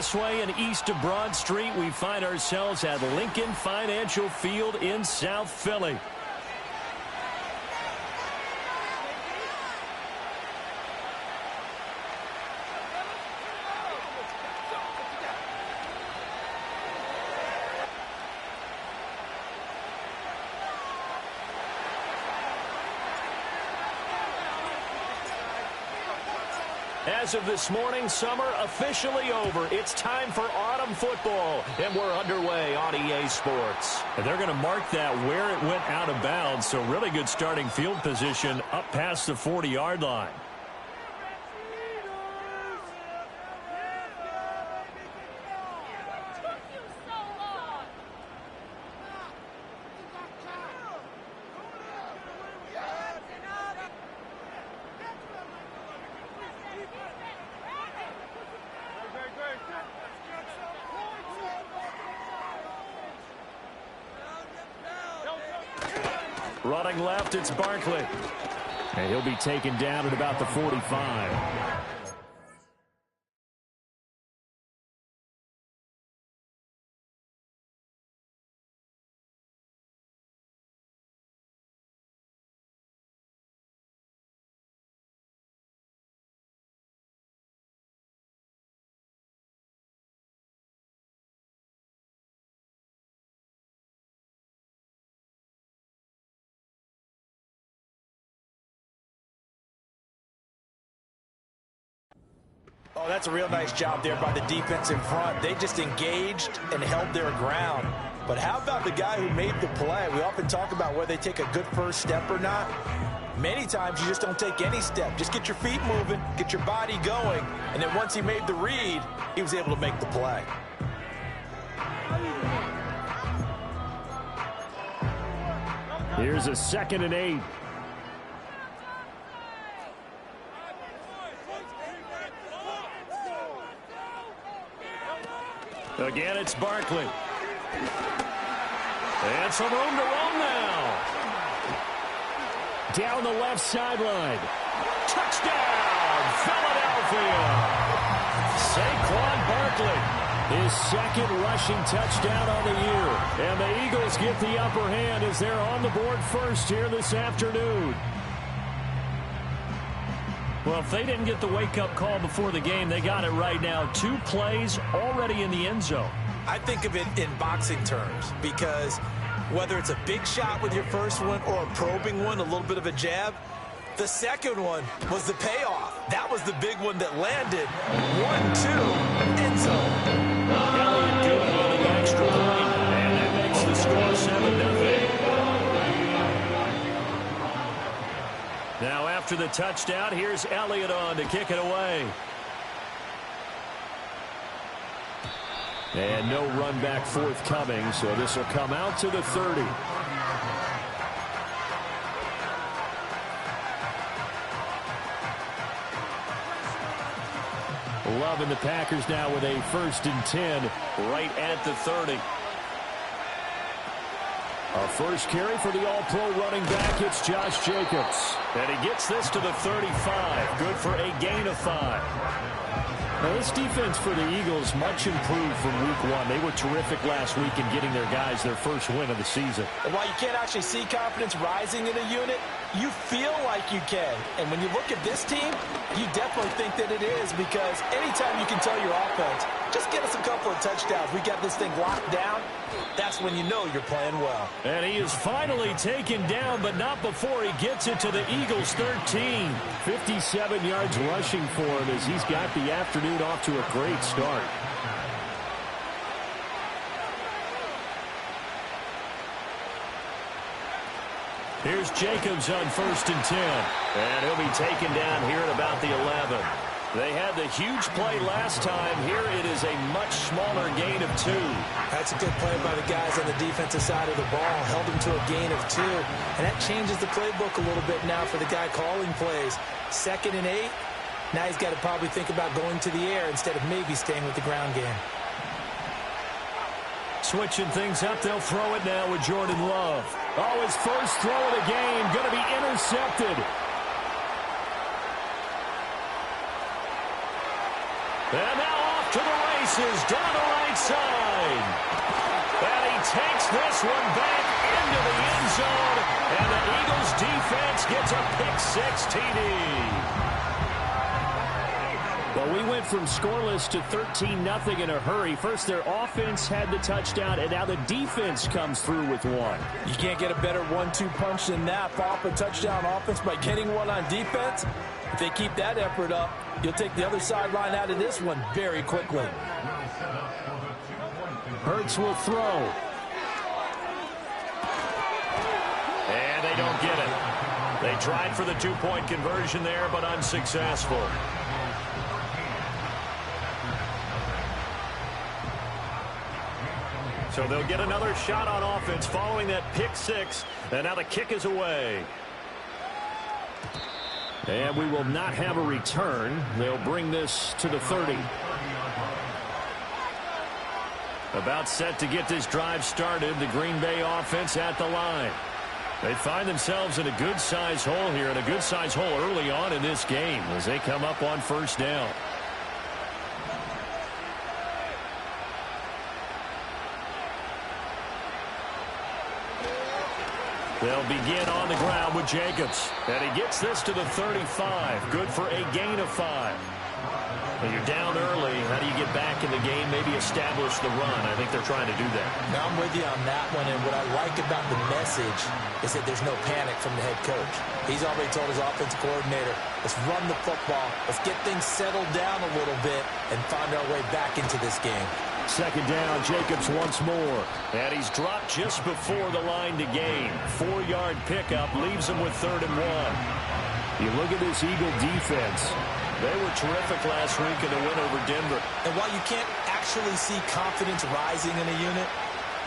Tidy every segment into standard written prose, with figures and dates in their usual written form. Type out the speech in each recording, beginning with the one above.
Expressway and east of Broad Street, we find ourselves at Lincoln Financial Field in South Philly. As of this morning, summer officially over. It's time for autumn football, and we're underway on EA Sports. And they're going to mark that where it went out of bounds, so really good starting field position up past the 40-yard line. Running left, it's Barkley. And he'll be taken down at about the 45. Oh, that's a real nice job there by the defense in front. They just engaged and held their ground. But how about the guy who made the play? We often talk about whether they take a good first step or not. Many times you just don't take any step. Just get your feet moving, get your body going, and then once he made the read, he was able to make the play. Here's a 2nd and 8. Again, it's Barkley. And some room to run now. Down the left sideline. Touchdown, Philadelphia. Saquon Barkley, his 2nd rushing touchdown on the year. And the Eagles get the upper hand as they're on the board first here this afternoon. Well, if they didn't get the wake-up call before the game, they got it right now. 2 plays already in the end zone. I think of it in boxing terms because whether it's a big shot with your first one or a probing one, a little bit of a jab, the second one was the payoff. That was the big one that landed. 1-2, end zone. Elliott good on the extra point, and that makes the score 7-0. Now after the touchdown, here's Elliott on to kick it away. And no run back forthcoming, so this will come out to the 30. Love and the Packers now with a 1st and 10 right at the 30. A first carry for the all-pro running back, it's Josh Jacobs. And he gets this to the 35. Good for a gain of 5. Now, this defense for the Eagles much improved from week 1. They were terrific last week in getting their guys their first win of the season. And while you can't actually see confidence rising in a unit, you feel like you can. And when you look at this team, you definitely think that it is because anytime you can tell your offense, just get us a couple of touchdowns, we got this thing locked down, that's when you know you're playing well. And he is finally taken down, but not before he gets it to the Eagles' 13. 57 yards rushing for him as he's got the afternoon off to a great start. Here's Jacobs on 1st and 10. And he'll be taken down here at about the 11. They had the huge play last time. Here it is a much smaller gain of 2. That's a good play by the guys on the defensive side of the ball. Held him to a gain of 2. And that changes the playbook a little bit now for the guy calling plays. 2nd and 8. Now he's got to probably think about going to the air instead of maybe staying with the ground game. Switching things up, they'll throw it now with Jordan Love. Oh, his first throw of the game going to be intercepted. And now off to the bounces down the right side. And he takes this one back into the end zone. And the Eagles defense gets a pick-6 TD. Well, we went from scoreless to 13-0 in a hurry. First, their offense had the touchdown, and now the defense comes through with one. You can't get a better 1-2 punch than that. Pop a touchdown offense by getting one on defense. If they keep that effort up, you'll take the other sideline out of this one very quickly. Hurts will throw. And they don't get it. They tried for the two-point conversion there, but unsuccessful. So they'll get another shot on offense following that pick-6. And now the kick is away. And we will not have a return. They'll bring this to the 30. About set to get this drive started. The Green Bay offense at the line. They find themselves in a good-sized hole here, and a good-sized hole early on in this game as they come up on first down. They'll begin on the ground with Jacobs. And he gets this to the 35. Good for a gain of 5. When you're down early, how do you get back in the game, maybe establish the run? I think they're trying to do that. Now, I'm with you on that one, and what I like about the message is that there's no panic from the head coach. He's already told his offensive coordinator, let's run the football, let's get things settled down a little bit, and find our way back into this game. Second down, Jacobs once more. And he's dropped just before the line to gain. 4-yard pickup leaves him with 3rd and 1. You look at this Eagle defense. They were terrific last week in the win over Denver. And while you can't actually see confidence rising in a unit,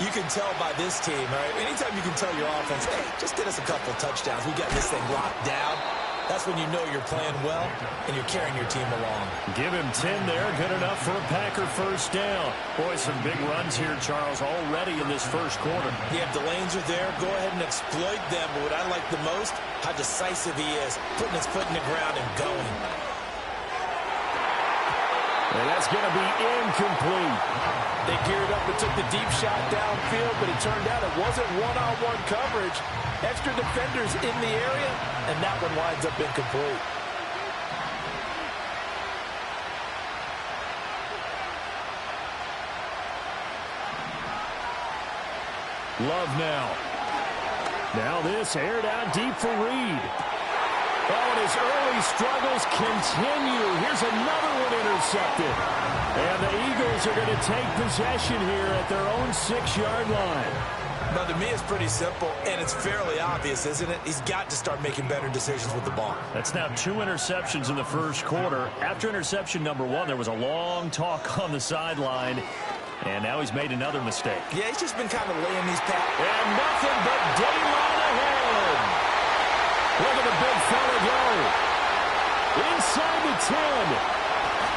you can tell by this team, right? Anytime you can tell your offense, hey, just get us a couple touchdowns. We got this thing locked down. That's when you know you're playing well and you're carrying your team along. Give him 10 there. Good enough for a Packer first down. Boy, some big runs here, Charles, already in this first quarter. Yeah, if the lanes are there, go ahead and exploit them. But what I like the most, how decisive he is, putting his foot in the ground and going. And that's going to be incomplete. They geared up and took the deep shot downfield, but it turned out it wasn't one-on-one coverage. Extra defenders in the area, and that one winds up incomplete. Love now. Now this aired out deep for Reed. Oh, and his early struggles continue. Here's another one intercepted. And the Eagles are going to take possession here at their own 6-yard line. Now, to me, it's pretty simple, and it's fairly obvious, isn't it? He's got to start making better decisions with the ball. That's now 2 interceptions in the first quarter. After interception number 1, there was a long talk on the sideline, and now he's made another mistake. Yeah, he's just been kind of laying these passes. And nothing but daylight ahead. Look at the big fella go. Inside the 10.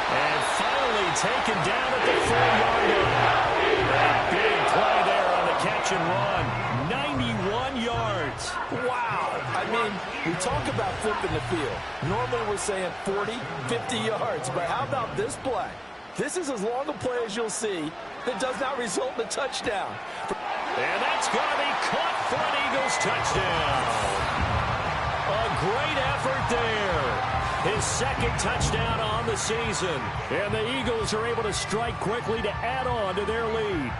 And finally taken down at the 4-yard line. A big play there on the catch and run. 91 yards. Wow. I mean, we talk about flipping the field. Normally we're saying 40, 50 yards. But how about this play? This is as long a play as you'll see that does not result in a touchdown. And that's going to be caught for an Eagles touchdown. A great effort there. His second touchdown on the season. And the Eagles are able to strike quickly to add on to their lead.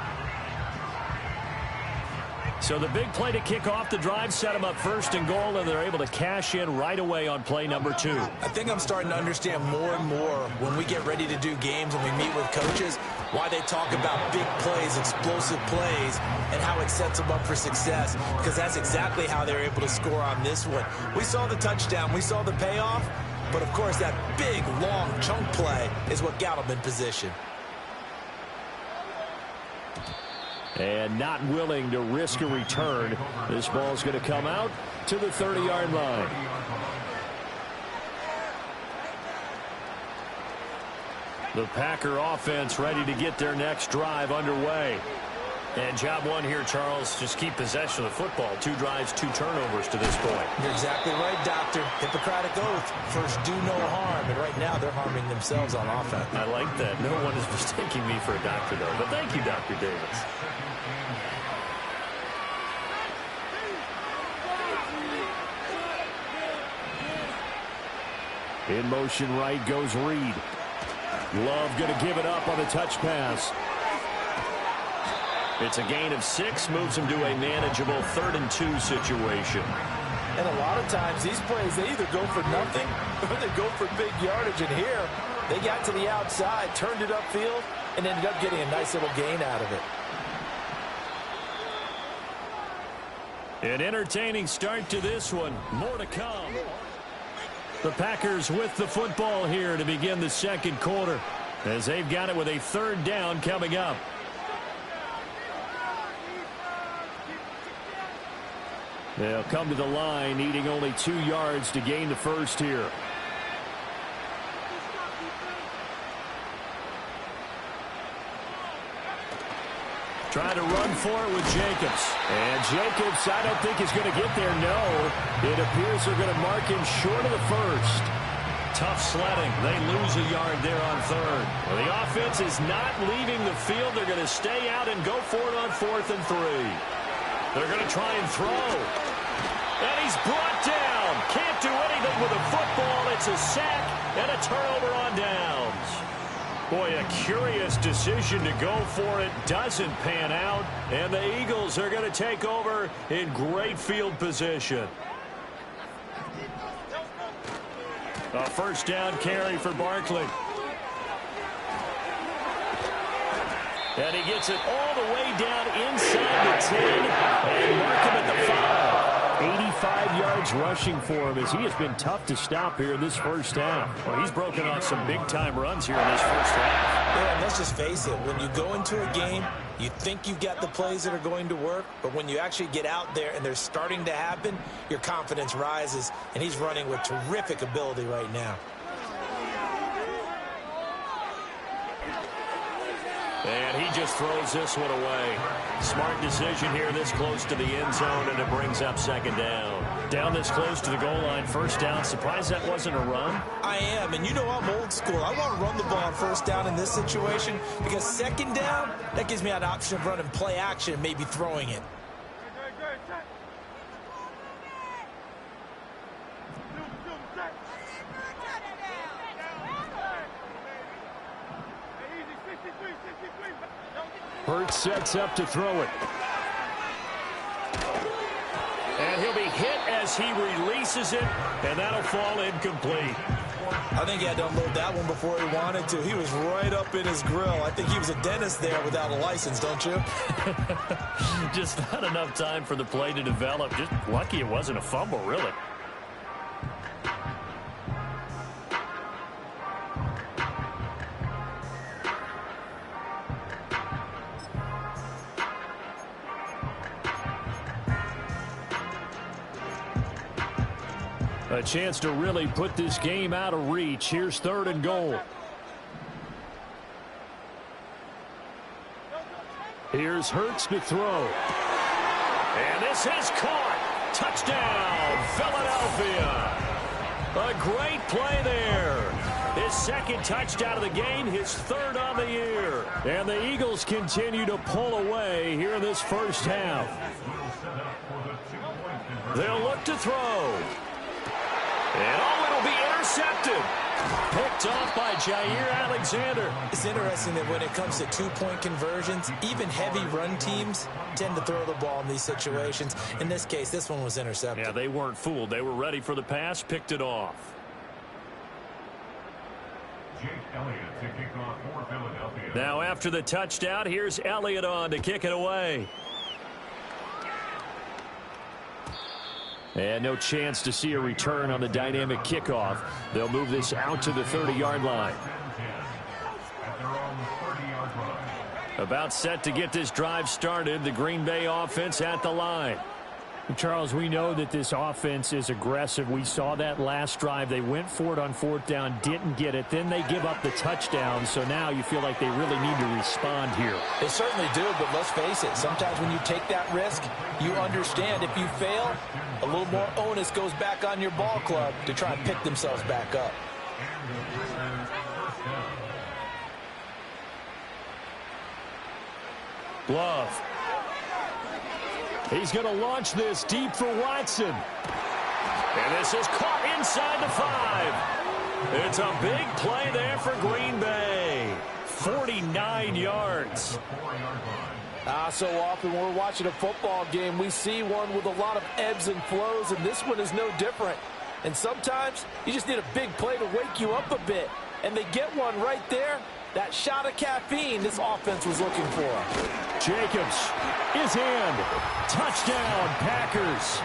So the big play to kick off the drive set them up 1st and goal, and they're able to cash in right away on play number 2. I think I'm starting to understand more and more when we get ready to do games and we meet with coaches why they talk about big plays, explosive plays, and how it sets them up for success, because that's exactly how they're able to score on this one. We saw the touchdown. We saw the payoff. But, of course, that big, long chunk play is what got them in position. And not willing to risk a return. This ball's going to come out to the 30-yard line. The Packer offense ready to get their next drive underway. And job one here, Charles, just keep possession of the football. 2 drives, 2 turnovers to this point. You're exactly right, Doctor. Hippocratic oath. First, do no harm. And right now, they're harming themselves on offense. I like that. No one is mistaking me for a doctor, though. But thank you, Dr. Davis. In motion right goes Reed. Love going to give it up on the touch pass. It's a gain of 6, moves him to a manageable 3rd and 2 situation. And a lot of times, these plays, they either go for nothing or they go for big yardage. And here, they got to the outside, turned it upfield, and ended up getting a nice little gain out of it. An entertaining start to this one. More to come. The Packers with the football here to begin the second quarter, as they've got it with a 3rd down coming up. They'll come to the line, needing only 2 yards to gain the first here. Trying to run for it with Jacobs. And Jacobs, I don't think is going to get there. No, it appears they're going to mark him short of the first. Tough sledding. They lose a yard there on 3rd. Well, the offense is not leaving the field. They're going to stay out and go for it on 4th and 3. They're going to try and throw. And he's brought down. Can't do anything with a football. It's a sack and a turnover on downs. Boy, a curious decision to go for it. Doesn't pan out. And the Eagles are going to take over in great field position. A 1st down carry for Barkley. And he gets it all the way down inside the 10 and mark him at the 5. 85 yards rushing for him, as he has been tough to stop here in this first half. Well, he's broken off some big-time runs here in this first half. Yeah, and let's just face it. When you go into a game, you think you've got the plays that are going to work, but when you actually get out there and they're starting to happen, your confidence rises, and he's running with terrific ability right now. And he just throws this one away. Smart decision here this close to the end zone, and it brings up 2nd down. Down this close to the goal line, 1st down. Surprised that wasn't a run? I am, and you know I'm old school. I want to run the ball on 1st down in this situation because 2nd down, that gives me an option of running play action and maybe throwing it. Hurts sets up to throw it. And he'll be hit as he releases it, and that'll fall incomplete. I think he had to unload that one before he wanted to. He was right up in his grill. I think he was a dentist there without a license, don't you? Just not enough time for the play to develop. Just lucky it wasn't a fumble, really. A chance to really put this game out of reach. Here's 3rd and goal. Here's Hurts to throw. And this is caught. Touchdown, Philadelphia. A great play there. His 2nd touchdown of the game, his 3rd on the year. And the Eagles continue to pull away here in this first half. They'll look to throw. And it'll be intercepted. Picked off by Jair Alexander. It's interesting that when it comes to 2-point conversions, even heavy run teams tend to throw the ball in these situations. In this case, this one was intercepted. Yeah, they weren't fooled. They were ready for the pass, picked it off. Now after the touchdown, here's Elliott on to kick it away. And no chance to see a return on the dynamic kickoff. They'll move this out to the 30-yard line. About set to get this drive started. The Green Bay offense at the line. Charles, we know that this offense is aggressive. We saw that last drive. They went for it on 4th down, didn't get it. Then they give up the touchdown. So now you feel like they really need to respond here. They certainly do, but let's face it. Sometimes when you take that risk, you understand if you fail, a little more onus goes back on your ball club to try and pick themselves back up. Love. He's going to launch this deep for Watson. And this is caught inside the 5. It's a big play there for Green Bay. 49 yards. So often when we're watching a football game, we see one with a lot of ebbs and flows, and this one is no different. And sometimes you just need a big play to wake you up a bit. And they get one right there. That shot of caffeine this offense was looking for. Jacobs is in. Touchdown, Packers.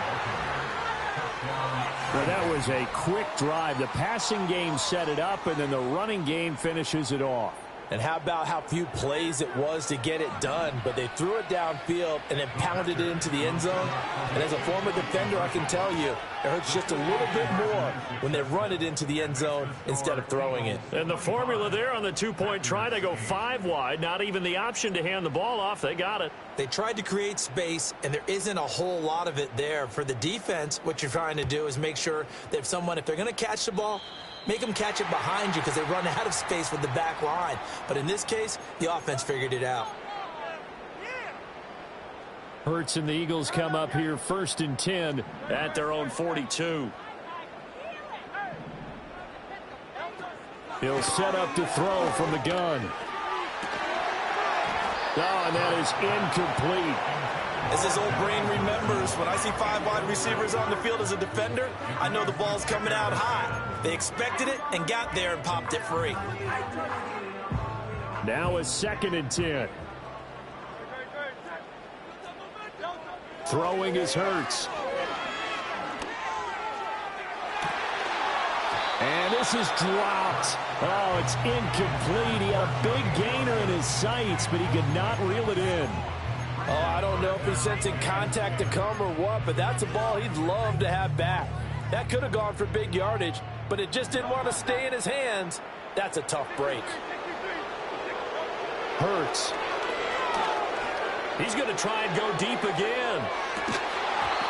Well, that was a quick drive. The passing game set it up, and then the running game finishes it off. And how about how few plays it was to get it done, but they threw it downfield and then pounded it into the end zone. And as a former defender, I can tell you, it hurts just a little bit more when they run it into the end zone instead of throwing it. And the formula there on the 2-point try, they go 5 wide, not even the option to hand the ball off. They got it. They tried to create space, and there isn't a whole lot of it there. For the defense, what you're trying to do is make sure that if they're going to catch the ball, make them catch it behind you because they run out of space with the back line. But in this case, the offense figured it out. Hurts and the Eagles come up here 1st and 10 at their own 42. He'll set up to throw from the gun. Oh, and that is incomplete. As his old brain remembers, when I see 5 wide receivers on the field as a defender, I know the ball's coming out high. They expected it and got there and popped it free. Now a 2nd and 10. Throwing is Hurts. And this is dropped. Oh, it's incomplete. He had a big gainer in his sights, but he could not reel it in. Oh, I don't know if he's sensing contact to come or what, but that's a ball he'd love to have back. That could have gone for big yardage, but it just didn't want to stay in his hands. That's a tough break. Hurts. He's going to try and go deep again.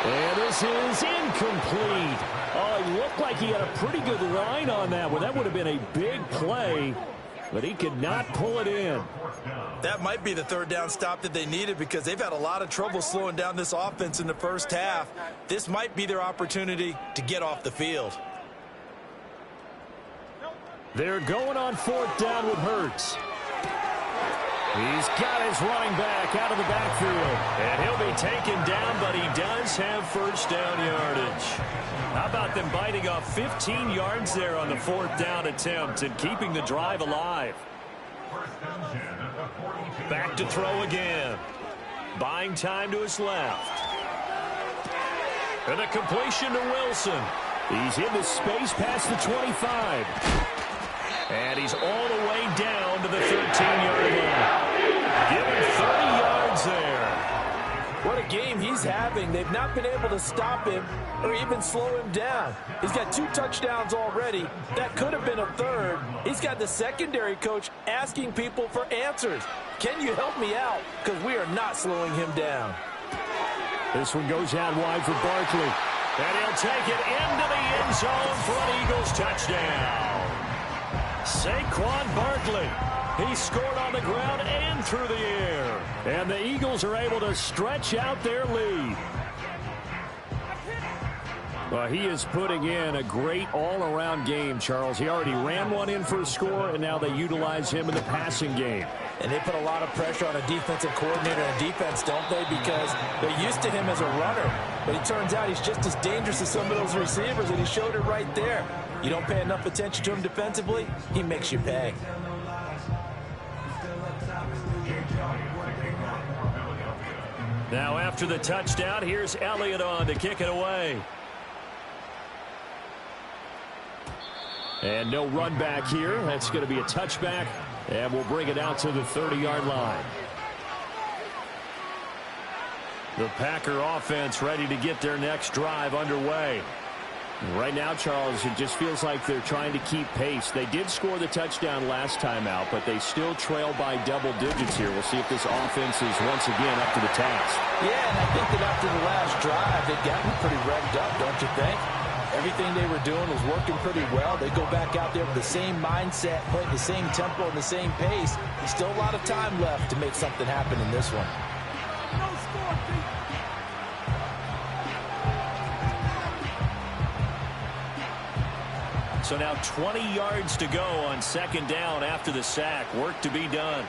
And this is incomplete. Oh, he looked like he had a pretty good line on that one. That would have been a big play, but he could not pull it in. That might be the 3rd down stop that they needed because they've had a lot of trouble slowing down this offense in the first half. This might be their opportunity to get off the field. They're going on 4th down with Hurts. He's got his running back out of the backfield. And he'll be taken down, but he does have 1st down yardage. How about them biting off 15 yards there on the 4th down attempt and keeping the drive alive? Back to throw again. Buying time to his left. And a completion to Wilson. He's into space past the 25. And he's all the way down to the 13-yard line. Given 30 yards there. What a game he's having. They've not been able to stop him or even slow him down. He's got 2 touchdowns already. That could have been a 3rd. He's got the secondary coach asking people for answers. Can you help me out? Because we are not slowing him down. This one goes out wide for Barkley. And he'll take it into the end zone for an Eagles touchdown. Saquon Barkley. He scored on the ground and through the air. And the Eagles are able to stretch out their lead. Well, he is putting in a great all-around game, Charles. He already ran one in for a score, and now they utilize him in the passing game. And they put a lot of pressure on a defensive coordinator and defense, don't they? Because they're used to him as a runner. But it turns out he's just as dangerous as some of those receivers, and he showed it right there. You don't pay enough attention to him defensively, he makes you pay. Now after the touchdown, here's Elliott on to kick it away. And no run back here. That's going to be a touchback, and we'll bring it out to the 30-yard line. The Packer offense ready to get their next drive underway. Right now, Charles, it just feels like they're trying to keep pace. They did score the touchdown last time out, but they still trail by double digits here. We'll see if this offense is once again up to the task. Yeah, and I think that after the last drive, they've gotten pretty revved up, don't you think? Everything they were doing was working pretty well. They go back out there with the same mindset, playing the same tempo and the same pace. There's still a lot of time left to make something happen in this one. So now 20 yards to go on second down after the sack. Work to be done.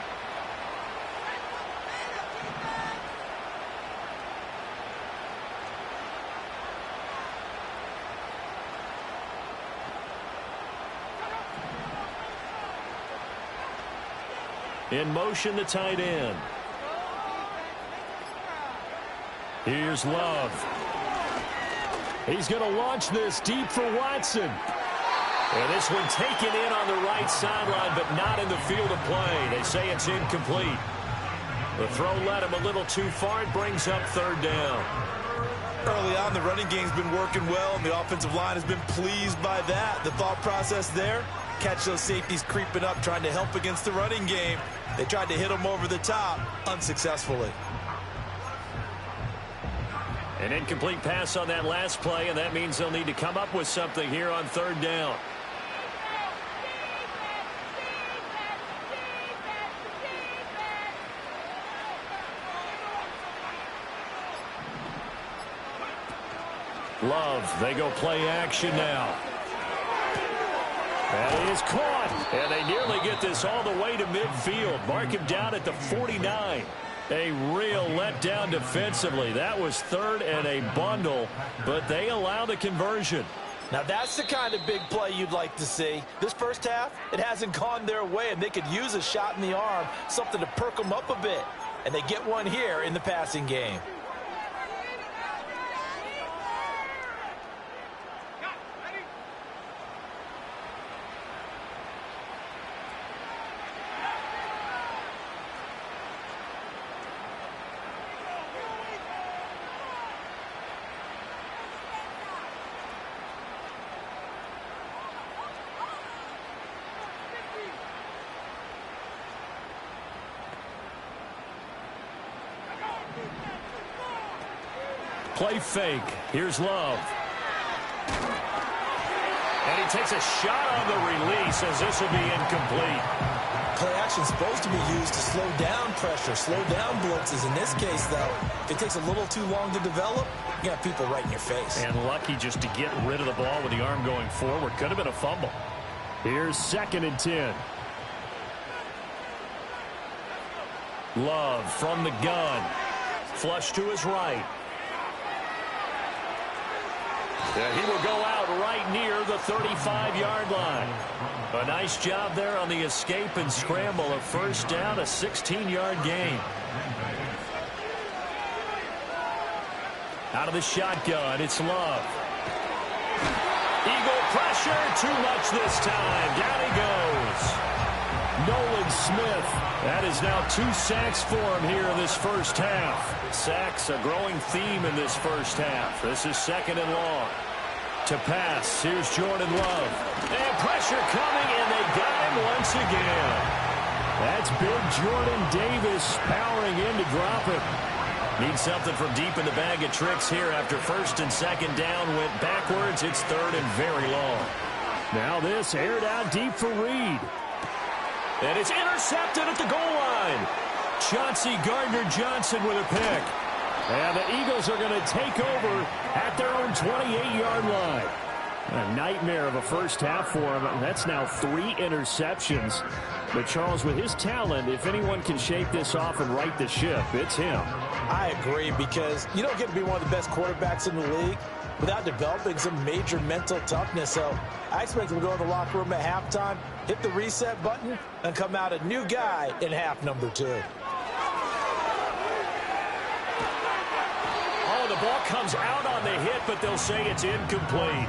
In motion, the tight end. Here's Love. He's going to launch this deep for Watson. And this one taken in on the right sideline, but not in the field of play. They say it's incomplete. The throw led him a little too far. It brings up third down. Early on, the running game's been working well, and the offensive line has been pleased by that. The thought process there, catch those safeties creeping up, trying to help against the running game. They tried to hit them over the top, unsuccessfully. An incomplete pass on that last play, and that means they'll need to come up with something here on third down. Love, they go play action now. That is caught, and they nearly get this all the way to midfield. Mark him down at the 49. A real letdown defensively. That was third and a bundle, but they allow the conversion. Now that's the kind of big play you'd like to see. This first half, it hasn't gone their way, and they could use a shot in the arm, something to perk them up a bit. And they get one here in the passing game. Play fake. Here's Love. And he takes a shot on the release as this will be incomplete. Play action is supposed to be used to slow down pressure, slow down blitzes. In this case, though, if it takes a little too long to develop, you got people right in your face. And lucky just to get rid of the ball with the arm going forward. Could have been a fumble. Here's 2nd and 10. Love from the gun. Flush to his right. Yeah, he will go out right near the 35-yard line. A nice job there on the escape and scramble. A first down, a 16-yard gain. Out of the shotgun, it's Love. Eagle pressure, too much this time. Down he goes. Nolan Smith. That is now 2 sacks for him here in this first half. Sacks, a growing theme in this first half. This is 2nd and long. To pass, here's Jordan Love. And pressure coming, and they got him once again. That's big Jordan Davis powering in to drop it. Need something from deep in the bag of tricks here after 1st and 2nd down. Went backwards. It's 3rd and very long. Now this aired out deep for Reed. And it's intercepted at the goal line. Chauncey Gardner-Johnson with a pick. And the Eagles are going to take over at their own 28-yard line. A nightmare of a first half for him. That's now 3 interceptions. But Charles, with his talent, if anyone can shake this off and right the ship, it's him. I agree, because you don't get to be one of the best quarterbacks in the league without developing some major mental toughness. So I expect him to go to the locker room at halftime, hit the reset button, and come out a new guy in half number 2. Oh, the ball comes out on the hit, but they'll say it's incomplete.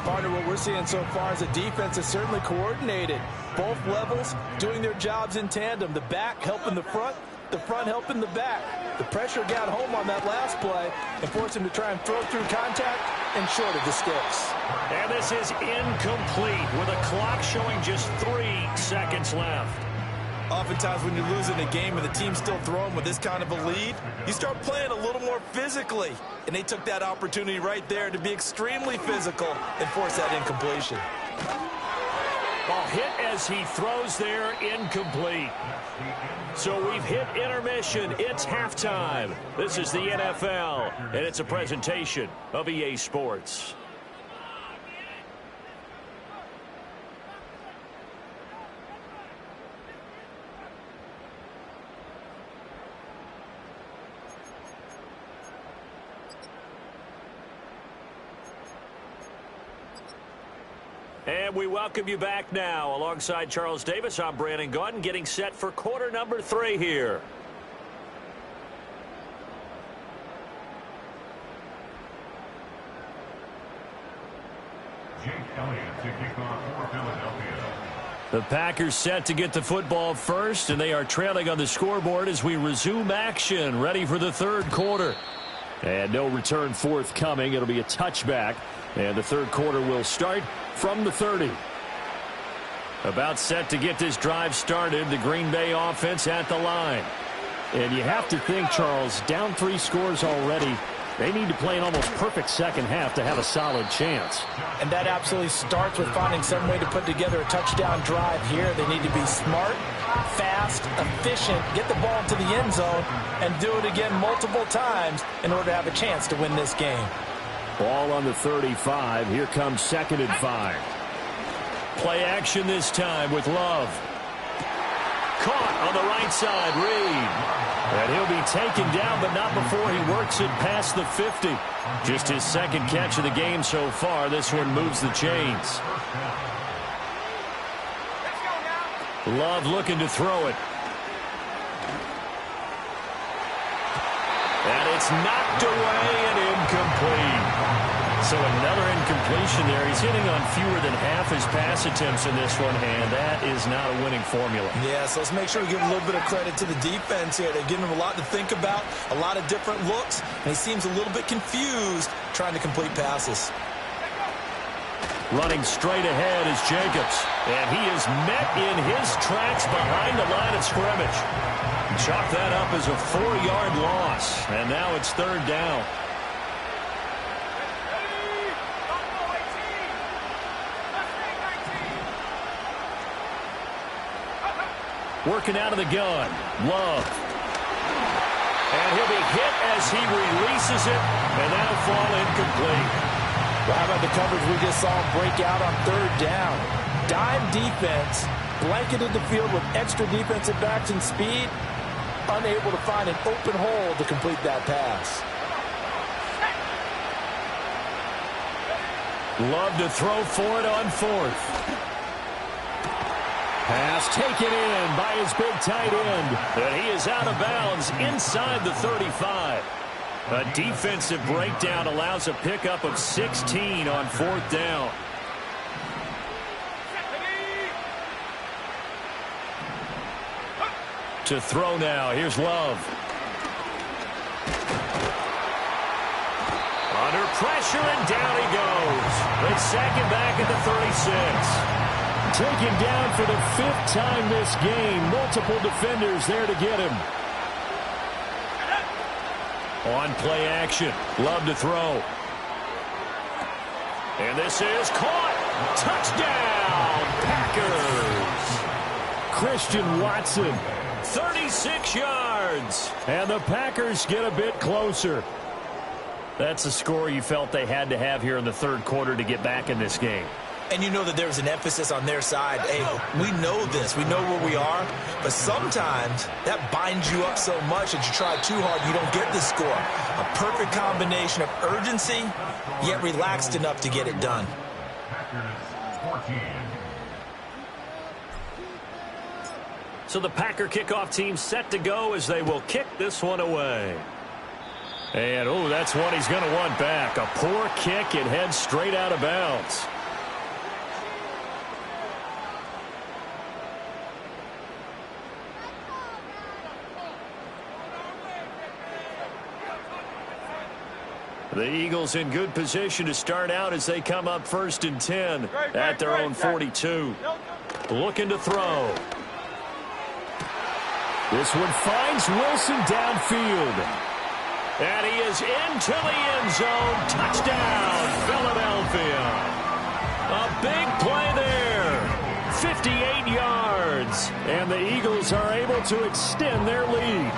Partner, what we're seeing so far is a defense is certainly coordinated. Both levels doing their jobs in tandem. The back helping the front, the front helping the back. The pressure got home on that last play and forced him to try and throw through contact and short of the sticks. And this is incomplete with a clock showing just 3 seconds left. Oftentimes when you're losing a game and the team's still throwing with this kind of a lead, you start playing a little more physically. And they took that opportunity right there to be extremely physical and force that incompletion. Ball hit as he throws there, incomplete. So we've hit intermission. It's halftime. This is the NFL, and it's a presentation of EA Sports. And we welcome you back now. Alongside Charles Davis, I'm Brandon Gaudin, getting set for quarter number 3 here. Jake Elliott to kick off for Philadelphia. The Packers set to get the football first, and they are trailing on the scoreboard as we resume action, ready for the third quarter. And no return forthcoming. It'll be a touchback, and the third quarter will start from the 30. About set to get this drive started, the Green Bay offense at the line. And you have to think, Charles, down 3 scores already. They need to play an almost perfect second half to have a solid chance. And that absolutely starts with finding some way to put together a touchdown drive here. They need to be smart, fast, efficient, get the ball into the end zone, and do it again multiple times in order to have a chance to win this game. Ball on the 35. Here comes 2nd and 5. Play action this time with Love. Caught on the right side, Reed. And he'll be taken down, but not before he works it past the 50. Just his second catch of the game so far. This one moves the chains. Love looking to throw it. And it's knocked away and incomplete. So another incompletion there. He's hitting on fewer than half his pass attempts in this one, and that is not a winning formula. Yeah, so let's make sure we give a little bit of credit to the defense here. They're giving him a lot to think about, a lot of different looks, and he seems a little bit confused trying to complete passes. Running straight ahead is Jacobs, and he is met in his tracks behind the line of scrimmage. Chalk that up as a 4-yard loss, and now it's 3rd down. Working out of the gun, Love. And he'll be hit as he releases it, and that'll fall incomplete. Well, how about the coverage we just saw him break out on 3rd down? Dime defense, blanketed the field with extra defensive backs and speed, unable to find an open hole to complete that pass. Love to throw for it on 4th. Pass taken in by his big tight end. And he is out of bounds inside the 35. A defensive breakdown allows a pickup of 16 on 4th down. To throw now. Here's Love. Under pressure, and down he goes. It's 2nd back at the 36. Taken down for the 5th time this game. Multiple defenders there to get him. On play action. Love to throw. And this is caught. Touchdown, Packers. Christian Watson. 36 yards. And the Packers get a bit closer. That's a score you felt they had to have here in the 3rd quarter to get back in this game. And you know that there was an emphasis on their side. Hey, we know this. We know where we are. But sometimes that binds you up so much that you try too hard, you don't get the score. A perfect combination of urgency, yet relaxed enough to get it done. So the Packer kickoff team set to go as they will kick this one away. And, oh, that's one he's going to want back. A poor kick. It heads straight out of bounds. The Eagles in good position to start out as they come up 1st and 10 at their own 42. Looking to throw. This one finds Wilson downfield. And he is into the end zone. Touchdown, Philadelphia. A big play there. 58 yards. And the Eagles are able to extend their lead.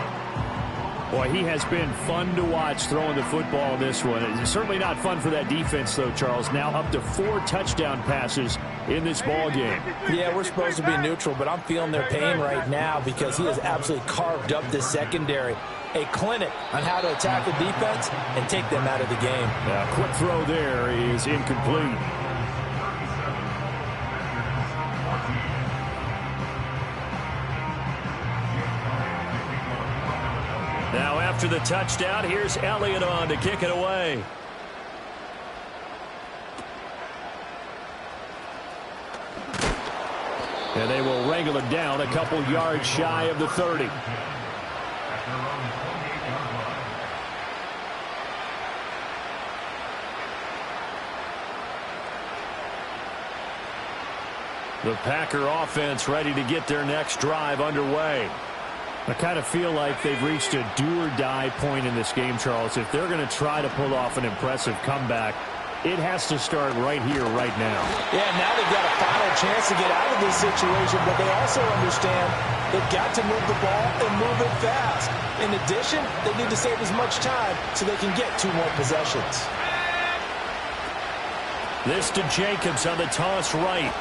Boy, he has been fun to watch throwing the football in this one. It's certainly not fun for that defense, though, Charles. Now up to 4 touchdown passes in this ball game. Yeah, we're supposed to be neutral, but I'm feeling their pain right now because he has absolutely carved up this secondary. A clinic on how to attack the defense and take them out of the game. Quick throw there is incomplete. Now after the touchdown, here's Elliott on to kick it away. And they will wrangle it down a couple yards shy of the 30. The Packer offense ready to get their next drive underway. I kind of feel like they've reached a do-or-die point in this game, Charles. If they're going to try to pull off an impressive comeback, it has to start right here, right now. Yeah, now they've got a final chance to get out of this situation, but they also understand they've got to move the ball and move it fast. In addition, they need to save as much time so they can get 2 more possessions. This to Jacobs on the toss right.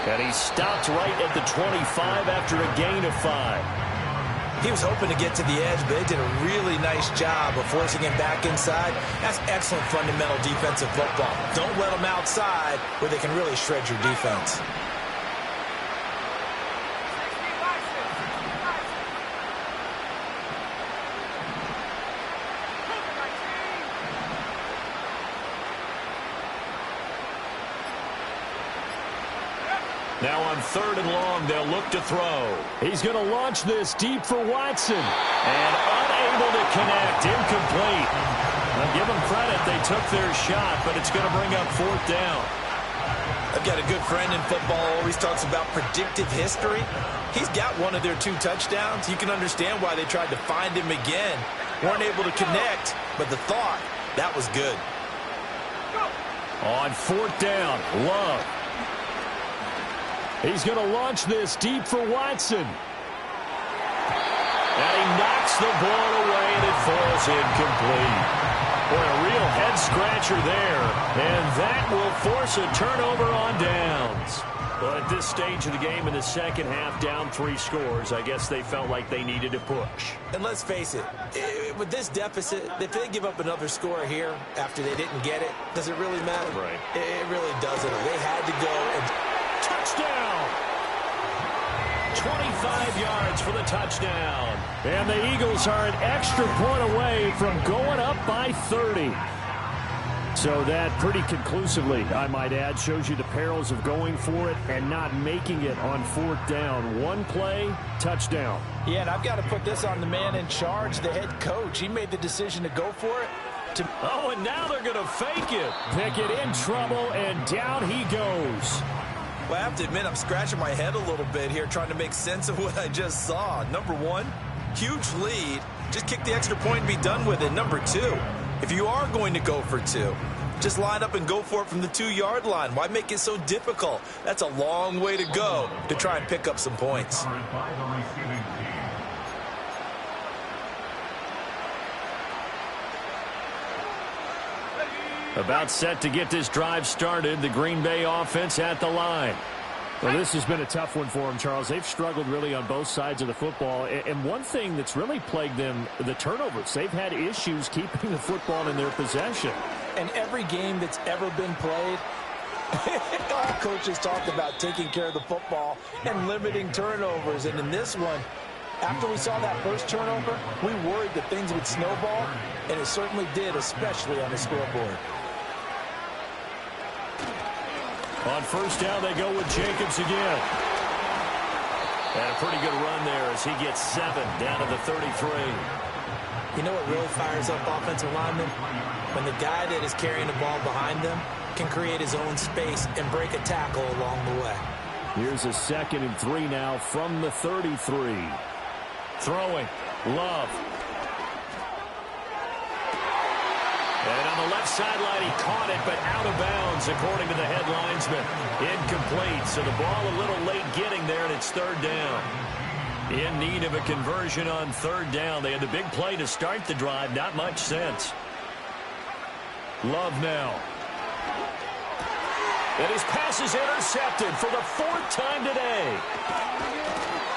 And he stopped right at the 25 after a gain of 5. He was hoping to get to the edge, but they did a really nice job of forcing him back inside. That's excellent fundamental defensive football. Don't let them outside where they can really shred your defense. Now on 3rd and long, they'll look to throw. He's going to launch this deep for Watson. And unable to connect, incomplete. I'll give them credit, they took their shot, but it's going to bring up 4th down. I've got a good friend in football, always talks about predictive history. He's got one of their 2 touchdowns. You can understand why they tried to find him again. Weren't able to connect, but the thought, that was good. On 4th down, Love. He's going to launch this deep for Watson. And he knocks the ball away, and it falls incomplete. Boy, a real head-scratcher there. And that will force a turnover on downs. Well, at this stage of the game in the second half, down 3 scores, I guess they felt like they needed to push. And let's face it, with this deficit, if they give up another score here after they didn't get it, does it really matter? Right. It really doesn't. They had to go and... Touchdown! 25 yards for the touchdown. And the Eagles are an extra point away from going up by 30. So that pretty conclusively, I might add, shows you the perils of going for it and not making it on 4th down. 1 play, touchdown. Yeah, and I've got to put this on the man in charge, the head coach. He made the decision to go for it. Oh, and now they're going to fake it. Pickett in trouble, and down he goes. Well, I have to admit, I'm scratching my head a little bit here trying to make sense of what I just saw. Number 1, huge lead. Just kick the extra point and be done with it. Number 2, if you are going to go for 2, just line up and go for it from the 2-yard line. Why make it so difficult? That's a long way to go to try and pick up some points. About set to get this drive started. The Green Bay offense at the line. Well, this has been a tough one for them, Charles. They've struggled really on both sides of the football. And one thing that's really plagued them, the turnovers. They've had issues keeping the football in their possession. And every game that's ever been played, all coaches talked about taking care of the football and limiting turnovers. And in this one, after we saw that first turnover, we worried that things would snowball, and it certainly did, especially on the scoreboard. On 1st down, they go with Jacobs again. And a pretty good run there as he gets 7 down to the 33. You know what really fires up offensive linemen? When the guy that is carrying the ball behind them can create his own space and break a tackle along the way. Here's a 2nd and 3 now from the 33. Throwing. Love. And on the left sideline, he caught it, but out of bounds, according to the head linesman. Incomplete, so the ball a little late getting there, and it's 3rd down. In need of a conversion on 3rd down. They had the big play to start the drive. Not much sense. Love now. And his pass is intercepted for the 4th time today.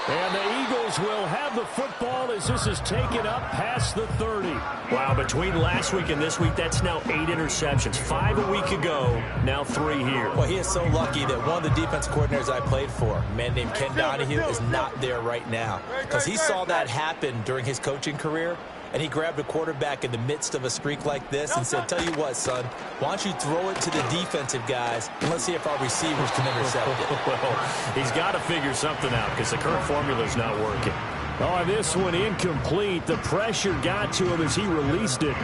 And the Eagles will have the football as this is taken up past the 30. Wow, between last week and this week, that's now 8 interceptions. 5 a week ago, now 3 here. Well, he is so lucky that one of the defense coordinators I played for, a man named Ken Donahue, is not there right now. Because he saw that happen during his coaching career, and he grabbed a quarterback in the midst of a streak like this and said, tell you what, son, why don't you throw it to the defensive guys, and let's see if our receivers can intercept it. Well, he's got to figure something out because the current formula is not working. Oh, this one incomplete. The pressure got to him as he released it,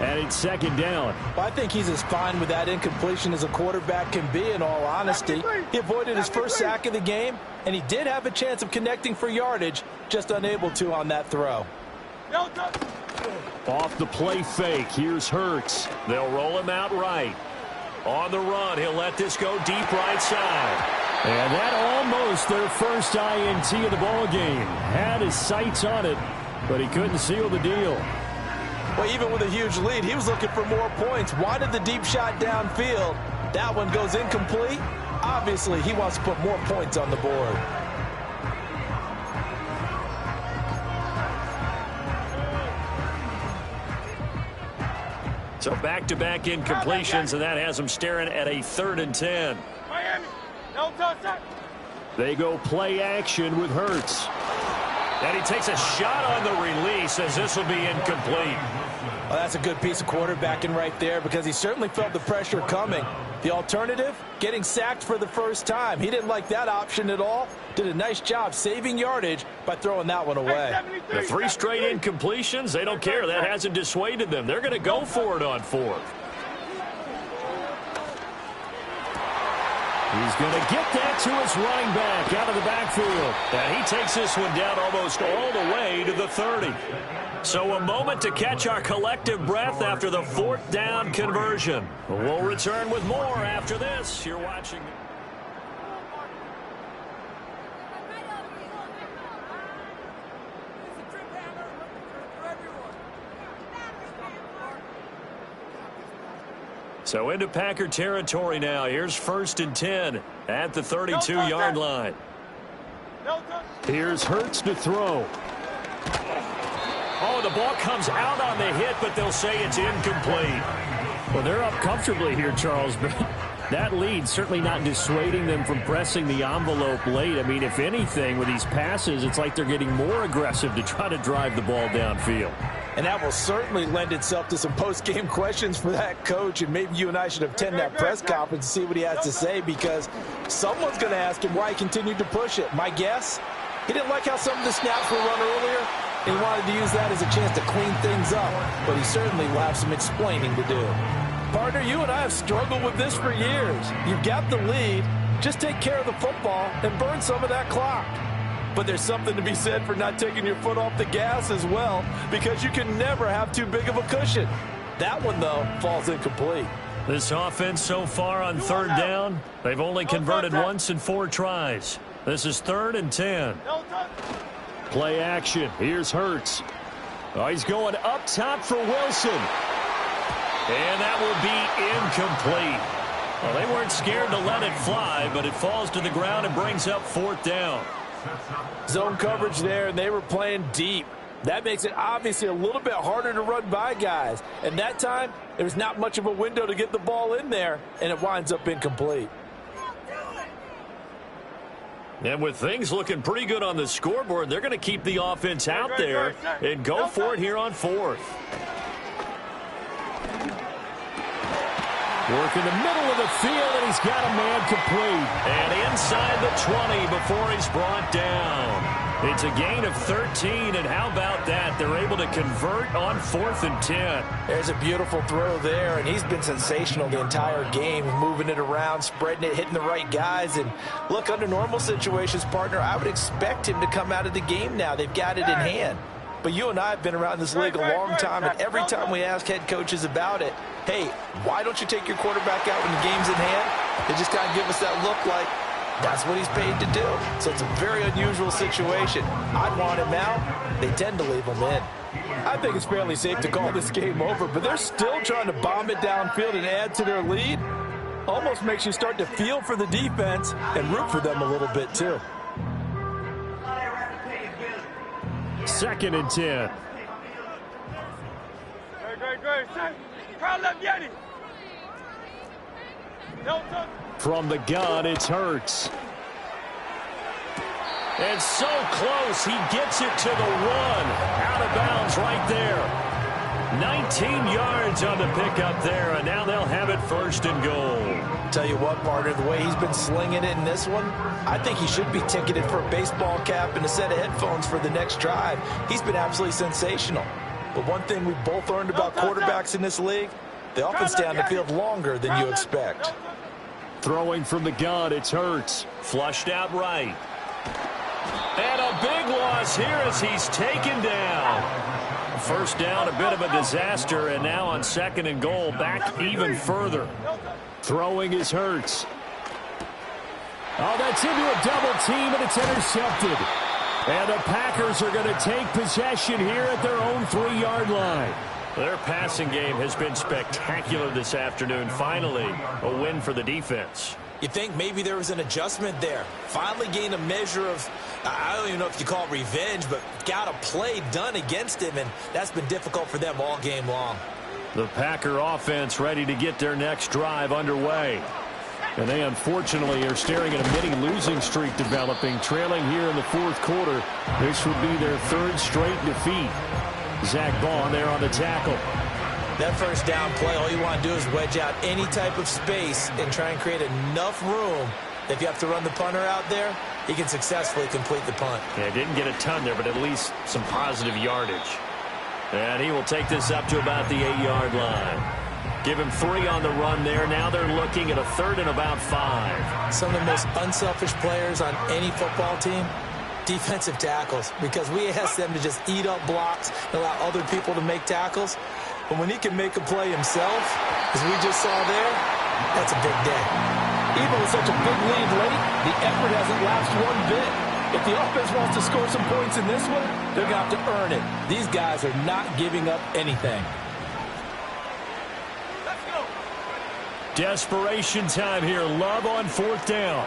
and it's 2nd down. Well, I think he's as fine with that incompletion as a quarterback can be, in all honesty. He avoided his first sack of the game, and he did have a chance of connecting for yardage, just unable to on that throw. Off the play fake, here's Hurts. They'll roll him out right. On the run, he'll let this go deep right side. And that almost their first INT of the ball game. Had his sights on it, but he couldn't seal the deal. Well, even with a huge lead, he was looking for more points. Wanted the deep shot downfield. That one goes incomplete. Obviously, he wants to put more points on the board. So back-to-back incompletions, and that has them staring at a 3rd and 10. They go play action with Hurts. And he takes a shot on the release as this will be incomplete. Well, that's a good piece of quarterbacking right there because he certainly felt the pressure coming. The alternative, getting sacked for the first time. He didn't like that option at all. Did a nice job saving yardage by throwing that one away. The 3 straight incompletions, they don't care. That hasn't dissuaded them. They're going to go for it on 4th. He's going to get that to his running back out of the backfield. And he takes this one down almost all the way to the 30. So a moment to catch our collective breath after the 4th down conversion. We'll return with more after this. You're watching. So into Packer territory now. Here's 1st and 10 at the 32-yard line. Here's Hurts to throw. Oh, the ball comes out on the hit, but they'll say it's incomplete. Well, they're up comfortably here, Charles, but that lead certainly not dissuading them from pressing the envelope late. I mean, if anything, with these passes, it's like they're getting more aggressive to try to drive the ball downfield. And that will certainly lend itself to some post-game questions for that coach, and maybe you and I should attend that press conference and see what he has to say, because someone's going to ask him why he continued to push it. My guess, he didn't like how some of the snaps were run earlier, and he wanted to use that as a chance to clean things up, but he certainly will have some explaining to do. Partner, you and I have struggled with this for years. You've got the lead. Just take care of the football and burn some of that clock. But there's something to be said for not taking your foot off the gas as well, because you can never have too big of a cushion. That one, though, falls incomplete. This offense so far on 3rd down, they've only converted once in 4 tries. This is 3rd and 10. Play action. Here's Hurts. Oh, he's going up top for Wilson. And that will be incomplete. Well, they weren't scared to let it fly, but it falls to the ground and brings up 4th down. Zone coverage there, and they were playing deep. That makes it obviously a little bit harder to run by guys. And that time, there's not much of a window to get the ball in there, and it winds up incomplete. And with things looking pretty good on the scoreboard, they're going to keep the offense out there and go for it here on 4th. Work in the middle of the field, and he's got a man complete. And inside the 20 before he's brought down. It's a gain of 13, and how about that? They're able to convert on 4th and 10. There's a beautiful throw there, and he's been sensational the entire game, moving it around, spreading it, hitting the right guys. And look, under normal situations, partner, I would expect him to come out of the game now. They've got it in hand. But you and I have been around this league a long time, and every time we ask head coaches about it, hey, why don't you take your quarterback out when the game's in hand? They just kind of give us that look like, that's what he's paid to do. So it's a very unusual situation. I'd want him out. They tend to leave him in. I think it's fairly safe to call this game over, but they're still trying to bomb it downfield and add to their lead. Almost makes you start to feel for the defense and root for them a little bit too. 2nd and 10. From the gun, it's Hurts. And so close, he gets it to the 1. Out of bounds right there. 19 yards on the pickup there, and now they'll have it 1st and goal. Tell you what, partner, the way he's been slinging it in this one, I think he should be ticketed for a baseball cap and a set of headphones for the next drive. He's been absolutely sensational. But one thing we've both learned about quarterbacks in this league, they often stay on the field longer than you expect. Throwing from the gun, it's Hurts. Flushed out right. And a big loss here as he's taken down. 1st down, a bit of a disaster, and now on 2nd and goal, back even further. Throwing is Hurts. Oh, that's into a double team, and it's intercepted. And the Packers are going to take possession here at their own 3-yard line. Their passing game has been spectacular this afternoon. Finally, a win for the defense. You think maybe there was an adjustment there. Finally gained a measure of, I don't even know if you call it revenge, but got a play done against him, and that's been difficult for them all game long. The Packer offense ready to get their next drive underway. And they unfortunately are staring at a mini losing streak developing, trailing here in the 4th quarter. This would be their 3rd straight defeat. Zach Bond there on the tackle. That 1st down play, all you want to do is wedge out any type of space and try and create enough room that if you have to run the punter out there, he can successfully complete the punt. Yeah, didn't get a ton there, but at least some positive yardage. And he will take this up to about the 8-yard line. Give him 3 on the run there. Now they're looking at a 3rd and about 5. Some of the most unselfish players on any football team, defensive tackles, because we ask them to just eat up blocks and allow other people to make tackles. But when he can make a play himself, as we just saw there, that's a big day. Even with such a big lead late, the effort hasn't lapsed one bit. If the offense wants to score some points in this one, they're going to have to earn it. These guys are not giving up anything. Desperation time here. Love on 4th down.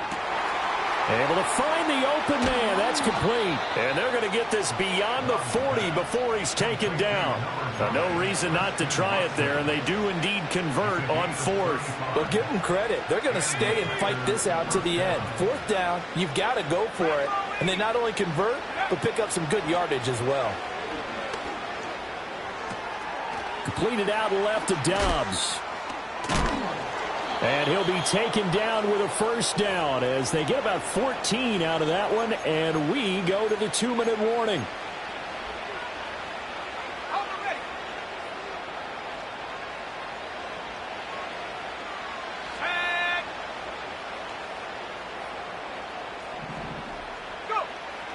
Able to find the open man. That's complete. And they're going to get this beyond the 40 before he's taken down. Now, no reason not to try it there, and they do indeed convert on 4th. But give them credit. They're going to stay and fight this out to the end. 4th down, you've got to go for it. And they not only convert, but pick up some good yardage as well. Completed out left to Dobbs. And he'll be taken down with a 1st down as they get about 14 out of that one, and we go to the 2-minute warning.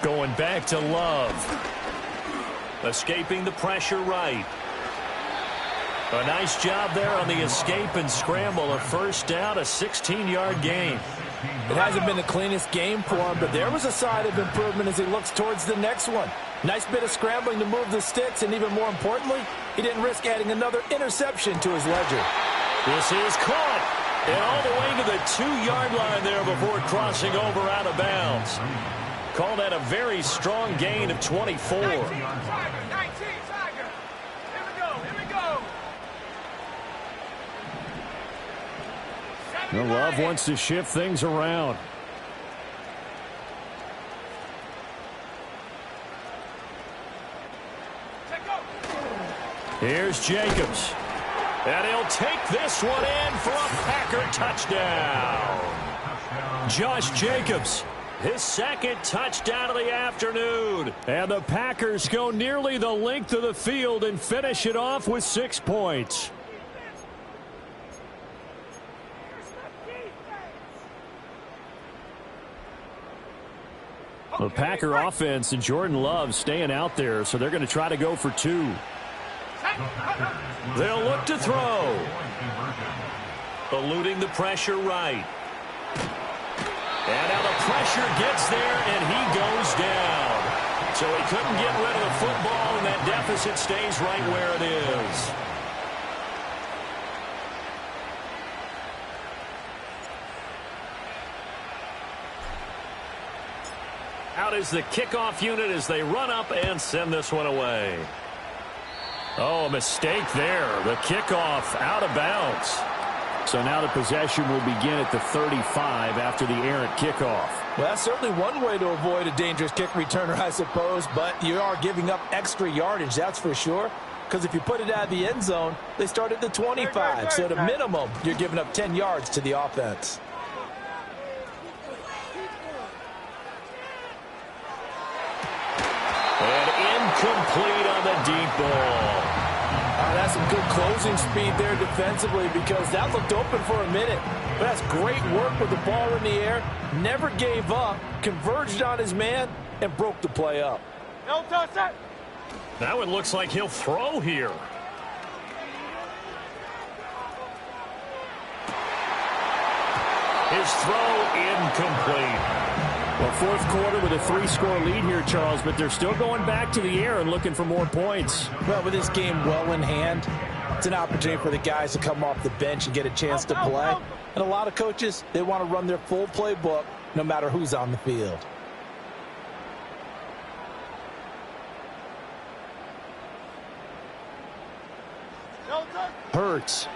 Going back to Love. Escaping the pressure right. A nice job there on the escape and scramble. A 1st down, a 16-yard gain. It hasn't been the cleanest game for him, but there was a sign of improvement as he looks towards the next one. Nice bit of scrambling to move the sticks, and even more importantly, he didn't risk adding another interception to his ledger. This is caught. And all the way to the 2-yard line there before crossing over out of bounds. Call that a very strong gain of 24. 19, Tiger. Here we go. Love wants to shift things around. Here's Jacobs. And he'll take this one in for a Packer touchdown. Josh Jacobs his second touchdown of the afternoon. And the Packers go nearly the length of the field and finish it off with 6 points. The Packer offense and Jordan Love staying out there, so they're going to try to go for 2. They'll look to throw. Eluding the pressure right. And now the pressure gets there, and he goes down. So he couldn't get rid of the football, and that deficit stays right where it is. Out is the kickoff unit as they run up and send this one away. Oh, a mistake there. The kickoff out of bounds. So now the possession will begin at the 35 after the errant kickoff. Well, that's certainly one way to avoid a dangerous kick returner, I suppose, but you are giving up extra yardage, that's for sure. Because if you put it out of the end zone, they start at the 25. So at a minimum, you're giving up 10 yards to the offense. And incomplete on the deep ball. That's some good closing speed there defensively because that looked open for a minute. But that's great work with the ball in the air. Never gave up, converged on his man, and broke the play up. No touch that. That one looks like he'll throw here. His throw incomplete. Well, fourth quarter with a 3-score lead here, Charles, but they're still going back to the air and looking for more points. Well, with this game well in hand, it's an opportunity for the guys to come off the bench and get a chance to play. And a lot of coaches, they want to run their full playbook no matter who's on the field. Hurts.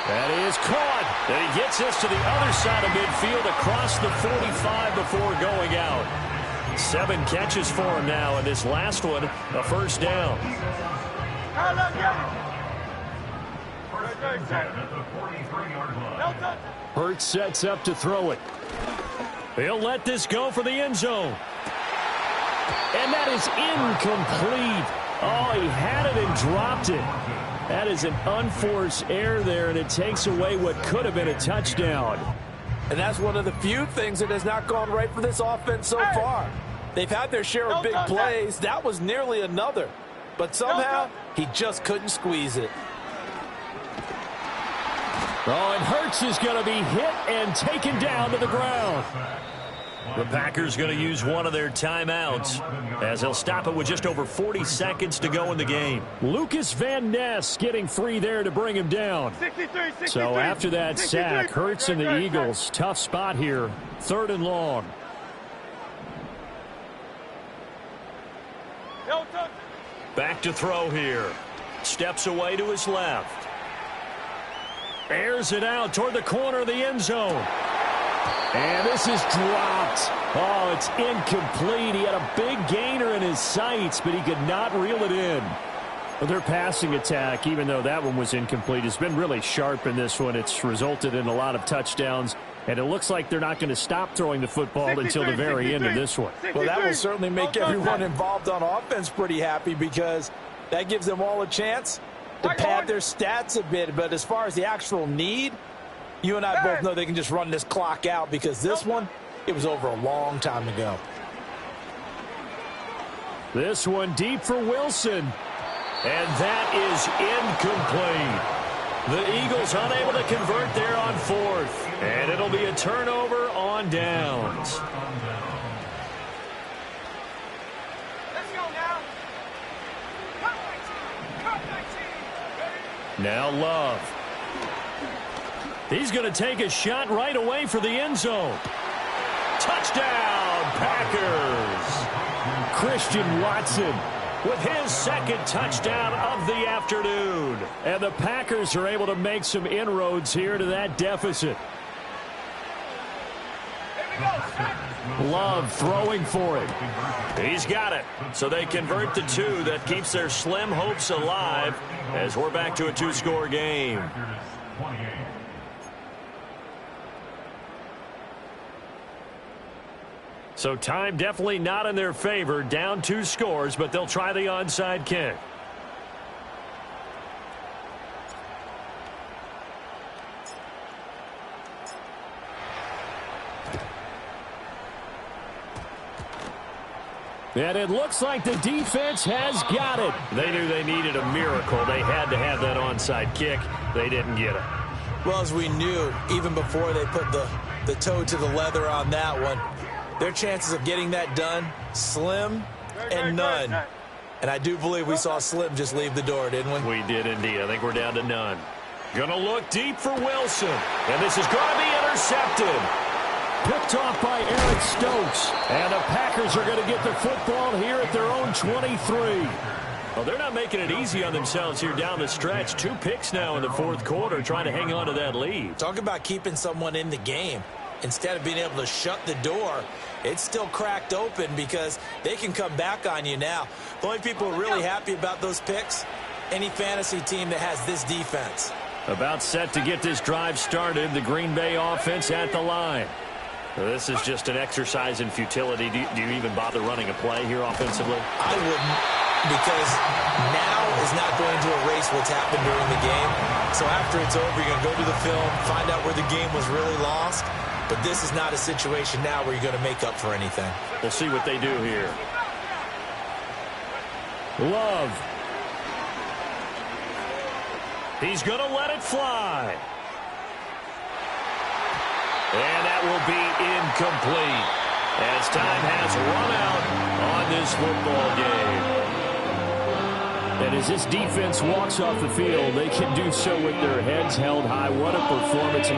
That is caught. And he gets this to the other side of midfield across the 45 before going out. 7 catches for him now, and this last one, a first down. Hurts sets up to throw it. He'll let this go for the end zone. And that is incomplete. Oh, he had it and dropped it. That is an unforced error there, and it takes away what could have been a touchdown. And that's one of the few things that has not gone right for this offense so far. They've had their share of big plays. That was nearly another. But somehow, he just couldn't squeeze it. Oh, and Hurts is going to be hit and taken down to the ground. The Packers going to use one of their timeouts as they'll stop it with just over 40 seconds to go in the game. Lucas Van Ness getting free there to bring him down. 63. So after that sack, Hurts and the Eagles, tough spot here, 3rd and long. Back to throw here. Steps away to his left. Airs it out toward the corner of the end zone. And this is dropped. Oh, it's incomplete. He had a big gainer in his sights, but he could not reel it in. Well, their passing attack, even though that one was incomplete, has been really sharp in this one. It's resulted in a lot of touchdowns, and it looks like they're not going to stop throwing the football until the very end of this one. Well, that will certainly make everyone involved on offense pretty happy because that gives them all a chance to pad their stats a bit. But as far as the actual need, you and I both know they can just run this clock out because this one, it was over a long time ago. This one deep for Wilson. And that is incomplete. The Eagles unable to convert there on 4th. And it'll be a turnover on downs. Let's go now. Now Love. He's going to take a shot right away for the end zone. Touchdown, Packers. Christian Watson with his 2nd touchdown of the afternoon. And the Packers are able to make some inroads here to that deficit. Love throwing for it. He's got it. So they convert the 2. That keeps their slim hopes alive as we're back to a 2-score game. So time definitely not in their favor. Down 2 scores, but they'll try the onside kick. And it looks like the defense has got it. They knew they needed a miracle. They had to have that onside kick. They didn't get it. Well, as we knew, even before they put the toe to the leather on that one, their chances of getting that done, slim and none. And I do believe we saw Slim just leave the door, didn't we? We did indeed. I think we're down to none. Gonna look deep for Wilson. And this is going to be intercepted. Picked off by Eric Stokes. And the Packers are going to get the football here at their own 23. Well, they're not making it easy on themselves here down the stretch. 2 picks now in the 4th quarter trying to hang on to that lead. Talk about keeping someone in the game. Instead of being able to shut the door, it's still cracked open because they can come back on you now. The only people who are really happy about those picks, any fantasy team that has this defense. About set to get this drive started. The Green Bay offense at the line. This is just an exercise in futility. Do you even bother running a play here offensively? I wouldn't, because now is not going to erase what's happened during the game. So after it's over, you're going to go to the film, find out where the game was really lost. But this is not a situation now where you're going to make up for anything. We'll see what they do here. Love. He's going to let it fly. And that will be incomplete as time has run out on this football game. And as this defense walks off the field, they can do so with their heads held high. What a performance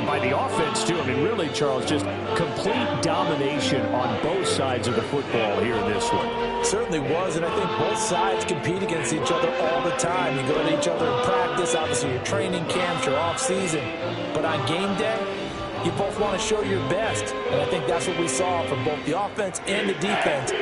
by the offense, too. I mean, really, Charles, just complete domination on both sides of the football here in this one. Certainly was, and I think both sides compete against each other all the time. You go to each other in practice, obviously your training camps, your off-season. But on game day, you both want to show your best. And I think that's what we saw from both the offense and the defense